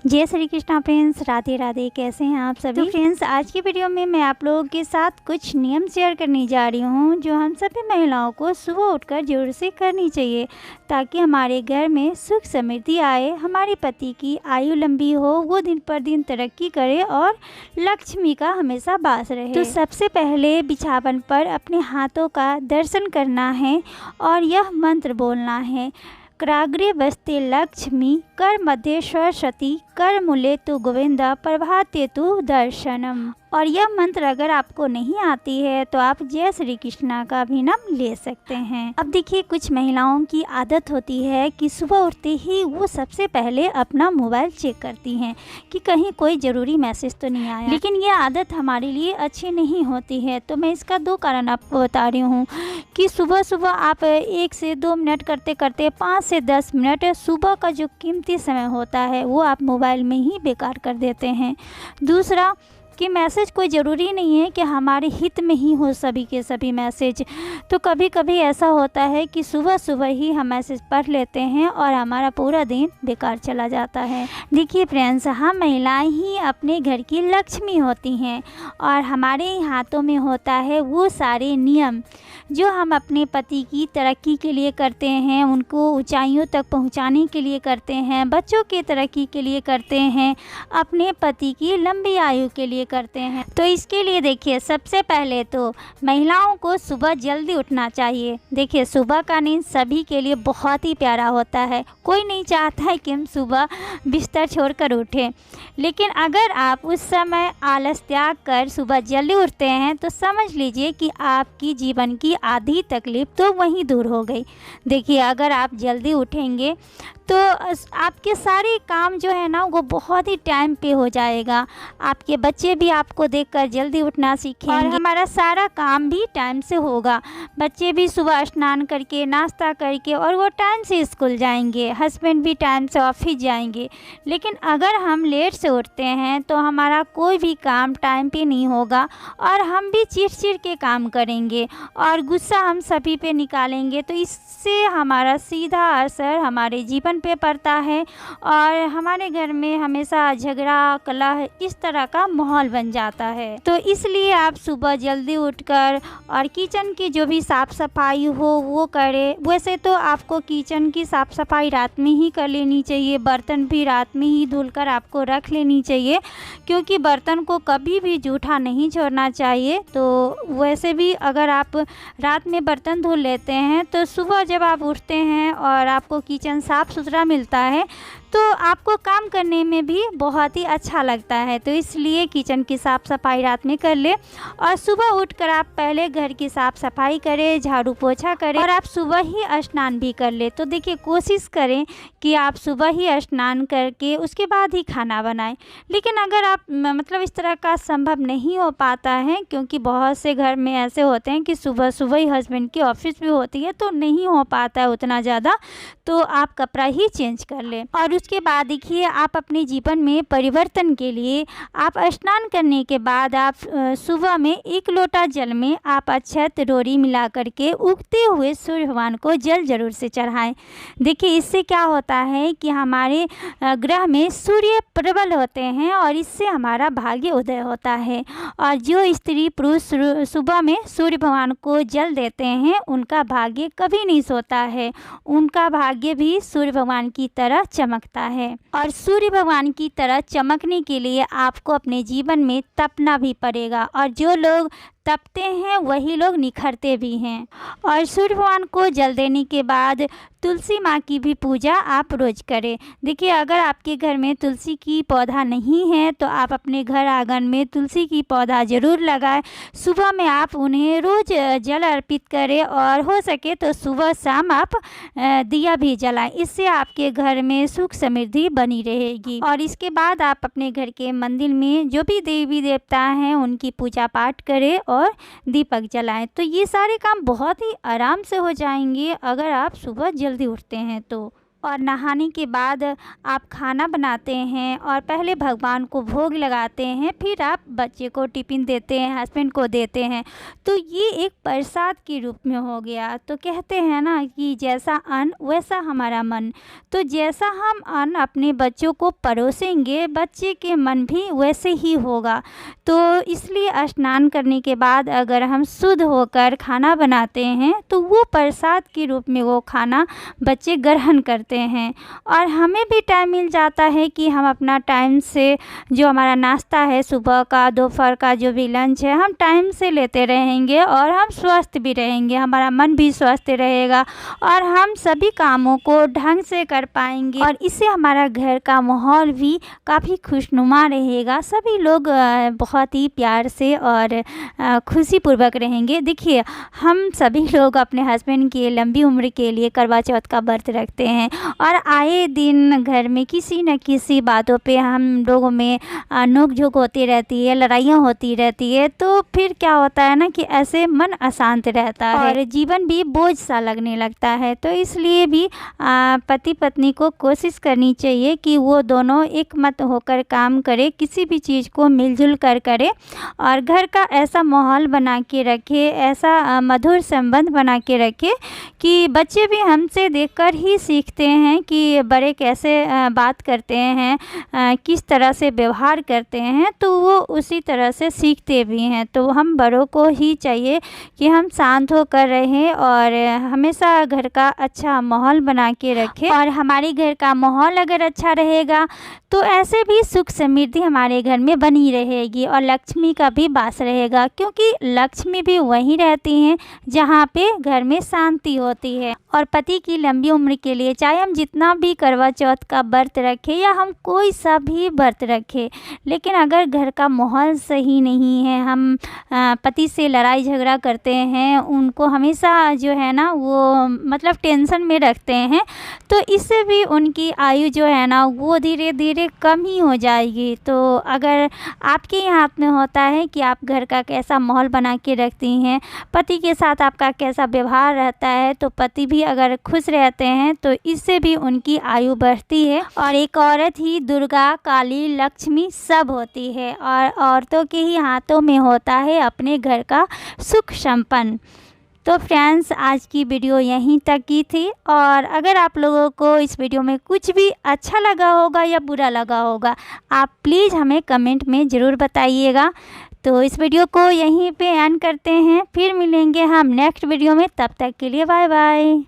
जय श्री कृष्णा फ्रेंड्स, राधे राधे। कैसे हैं आप सभी? तो फ्रेंड्स, आज की वीडियो में मैं आप लोगों के साथ कुछ नियम शेयर करने जा रही हूँ जो हम सभी महिलाओं को सुबह उठकर जरूर से करनी चाहिए ताकि हमारे घर में सुख समृद्धि आए, हमारे पति की आयु लंबी हो, वो दिन पर दिन तरक्की करे और लक्ष्मी का हमेशा वास रहे। तो सबसे पहले बिछावन पर अपने हाथों का दर्शन करना है और यह मंत्र बोलना है। कराग्रे वस्ते लक्ष्मी कर मध्य सरस्वती कर मूले तु गोविंदा प्रभाते तु दर्शनम। और यह मंत्र अगर आपको नहीं आती है तो आप जय श्री कृष्णा का भी नाम ले सकते हैं। अब देखिए, कुछ महिलाओं की आदत होती है कि सुबह उठते ही वो सबसे पहले अपना मोबाइल चेक करती हैं कि कहीं कोई ज़रूरी मैसेज तो नहीं आया। लेकिन ये आदत हमारे लिए अच्छी नहीं होती है। तो मैं इसका 2 कारण आपको बता रही हूँ कि सुबह सुबह आप 1 से 2 मिनट करते करते 5 से 10 मिनट सुबह का जो कीमती समय होता है वो आप मोबाइल में ही बेकार कर देते हैं। दूसरा कि मैसेज कोई ज़रूरी नहीं है कि हमारे हित में ही हो सभी के सभी मैसेज। तो कभी कभी ऐसा होता है कि सुबह सुबह ही हम मैसेज पढ़ लेते हैं और हमारा पूरा दिन बेकार चला जाता है। देखिए फ्रेंड्स, हम महिलाएं ही अपने घर की लक्ष्मी होती हैं और हमारे ही हाथों में होता है वो सारे नियम जो हम अपने पति की तरक्की के लिए करते हैं, उनको ऊंचाइयों तक पहुंचाने के लिए करते हैं, बच्चों की तरक्की के लिए करते हैं, अपने पति की लंबी आयु के लिए करते हैं। तो इसके लिए देखिए, सबसे पहले तो महिलाओं को सुबह जल्दी उठना चाहिए। देखिए, सुबह का नींद सभी के लिए बहुत ही प्यारा होता है। कोई नहीं चाहता है कि हम सुबह बिस्तर छोड़कर उठें, लेकिन अगर आप उस समय आलस त्याग कर सुबह जल्दी उठते हैं तो समझ लीजिए कि आपकी जीवन की आधी तकलीफ तो वहीं दूर हो गई। देखिए, अगर आप जल्दी उठेंगे तो आपके सारे काम जो है ना वो बहुत ही टाइम पे हो जाएगा। आपके बच्चे भी आपको देखकर जल्दी उठना सीखेंगे और हमारा सारा काम भी टाइम से होगा। बच्चे भी सुबह स्नान करके नाश्ता करके और वो टाइम से स्कूल जाएंगे, हस्बैंड भी टाइम से ऑफिस जाएंगे। लेकिन अगर हम लेट से उठते हैं तो हमारा कोई भी काम टाइम पे नहीं होगा और हम भी चिड़चिड़ के काम करेंगे और गुस्सा हम सभी पे निकालेंगे। तो इससे हमारा सीधा असर हमारे जीवन पे पड़ता है और हमारे घर में हमेशा झगड़ा कलह इस तरह का माहौल बन जाता है। तो इसलिए आप सुबह जल्दी उठकर और किचन की जो भी साफ़ सफाई हो वो करें। वैसे तो आपको किचन की साफ़ सफाई रात में ही कर लेनी चाहिए, बर्तन भी रात में ही धुलकर आपको रख लेनी चाहिए, क्योंकि बर्तन को कभी भी जूठा नहीं छोड़ना चाहिए। तो वैसे भी अगर आप रात में बर्तन धुल लेते हैं तो सुबह जब आप उठते हैं और आपको किचन साफ़ सुथरा मिलता है तो आपको काम करने में भी बहुत ही अच्छा लगता है। तो इसलिए किचन की साफ़ सफाई रात में कर ले और सुबह उठकर आप पहले घर की साफ़ सफाई करें, झाड़ू पोछा करें और आप सुबह ही स्नान भी कर ले। तो देखिए, कोशिश करें कि आप सुबह ही स्नान करके उसके बाद ही खाना बनाएं। लेकिन अगर आप मतलब इस तरह का संभव नहीं हो पाता है, क्योंकि बहुत से घर में ऐसे होते हैं कि सुबह सुबह ही हस्बैंड की ऑफिस भी होती है तो नहीं हो पाता है उतना ज़्यादा, तो आप कपड़ा ही चेंज कर लें। और उसके बाद देखिए, आप अपने जीवन में परिवर्तन के लिए आप स्नान करने के बाद आप सुबह में 1 लोटा जल में आप अक्षत रोड़ी मिला करके उगते हुए सूर्य भगवान को जल जरूर से चढ़ाएं। देखिए, इससे क्या होता है कि हमारे ग्रह में सूर्य प्रबल होते हैं और इससे हमारा भाग्य उदय होता है। और जो स्त्री पुरुष सुबह में सूर्य भगवान को जल देते हैं उनका भाग्य कभी नहीं सोता है, उनका भाग्य भी सूर्य भगवान की तरह चमकता है। और सूर्य भगवान की तरह चमकने के लिए आपको अपने जीवन में तपना भी पड़ेगा और जो लोग तपते हैं वही लोग निखरते भी हैं। और सूर्य भगवान को जल देने के बाद तुलसी माँ की भी पूजा आप रोज़ करें। देखिए, अगर आपके घर में तुलसी की पौधा नहीं है तो आप अपने घर आंगन में तुलसी की पौधा ज़रूर लगाएं। सुबह में आप उन्हें रोज़ जल अर्पित करें और हो सके तो सुबह शाम आप दिया भी जलाएं। इससे आपके घर में सुख समृद्धि बनी रहेगी। और इसके बाद आप अपने घर के मंदिर में जो भी देवी देवता हैं उनकी पूजा पाठ करें और दीपक जलाएं। तो ये सारे काम बहुत ही आराम से हो जाएंगे अगर आप सुबह जल्दी उठते हैं तो। और नहाने के बाद आप खाना बनाते हैं और पहले भगवान को भोग लगाते हैं, फिर आप बच्चे को टिफ़िन देते हैं, हस्बैंड को देते हैं, तो ये एक प्रसाद के रूप में हो गया। तो कहते हैं ना कि जैसा अन्न वैसा हमारा मन, तो जैसा हम अन्न अपने बच्चों को परोसेंगे, बच्चे के मन भी वैसे ही होगा। तो इसलिए स्नान करने के बाद अगर हम शुद्ध होकर खाना बनाते हैं तो वो प्रसाद के रूप में वो खाना बच्चे ग्रहण करते हैं। और हमें भी टाइम मिल जाता है कि हम अपना टाइम से जो हमारा नाश्ता है सुबह का, दोपहर का जो भी लंच है, हम टाइम से लेते रहेंगे और हम स्वस्थ भी रहेंगे, हमारा मन भी स्वस्थ रहेगा और हम सभी कामों को ढंग से कर पाएंगे और इससे हमारा घर का माहौल भी काफ़ी खुशनुमा रहेगा। सभी लोग बहुत ही प्यार से और खुशीपूर्वक रहेंगे। देखिए, हम सभी लोग अपने हस्बैंड की लंबी उम्र के लिए करवा चौथ का व्रत रखते हैं और आए दिन घर में किसी न किसी बातों पे हम लोगों में नोक झोंक होती रहती है, लड़ाइयाँ होती रहती है। तो फिर क्या होता है ना कि ऐसे मन अशांत रहता है और जीवन भी बोझ सा लगने लगता है। तो इसलिए भी पति पत्नी को कोशिश करनी चाहिए कि वो दोनों एक मत होकर काम करे, किसी भी चीज़ को मिलजुल कर करे और घर का ऐसा माहौल बना के रखे, ऐसा मधुर संबंध बना के रखे कि बच्चे भी हमसे देखकर ही सीखते हैं कि बड़े कैसे बात करते हैं, किस तरह से व्यवहार करते हैं, तो वो उसी तरह से सीखते भी हैं। तो हम बड़ों को ही चाहिए कि हम शांत होकर रहें और हमेशा घर का अच्छा माहौल बना के रखें और हमारे घर का माहौल अगर अच्छा रहेगा तो ऐसे भी सुख समृद्धि हमारे घर में बनी रहेगी और लक्ष्मी का भी वास रहेगा, क्योंकि लक्ष्मी भी वहीं रहती हैं जहाँ पे घर में शांति होती है। और पति की लंबी उम्र के लिए चाहे हम जितना भी करवा चौथ का व्रत रखें या हम कोई सा भी व्रत रखें, लेकिन अगर घर का माहौल सही नहीं है, हम पति से लड़ाई झगड़ा करते हैं, उनको हमेशा जो है ना वो मतलब टेंशन में रखते हैं, तो इससे भी उनकी आयु जो है ना वो धीरे धीरे कम ही हो जाएगी। तो अगर आपके ही हाथ में होता है कि आप घर का कैसा माहौल बना के रखती हैं, पति के साथ आपका कैसा व्यवहार रहता है, तो पति भी अगर खुश रहते हैं तो इससे भी उनकी आयु बढ़ती है। और एक औरत ही दुर्गा, काली, लक्ष्मी सब होती है और औरतों के ही हाथों में होता है अपने घर का सुख संपन्न। तो फ्रेंड्स, आज की वीडियो यहीं तक की थी और अगर आप लोगों को इस वीडियो में कुछ भी अच्छा लगा होगा या बुरा लगा होगा, आप प्लीज़ हमें कमेंट में ज़रूर बताइएगा। तो इस वीडियो को यहीं पे एंड करते हैं, फिर मिलेंगे हम नेक्स्ट वीडियो में, तब तक के लिए बाय बाय।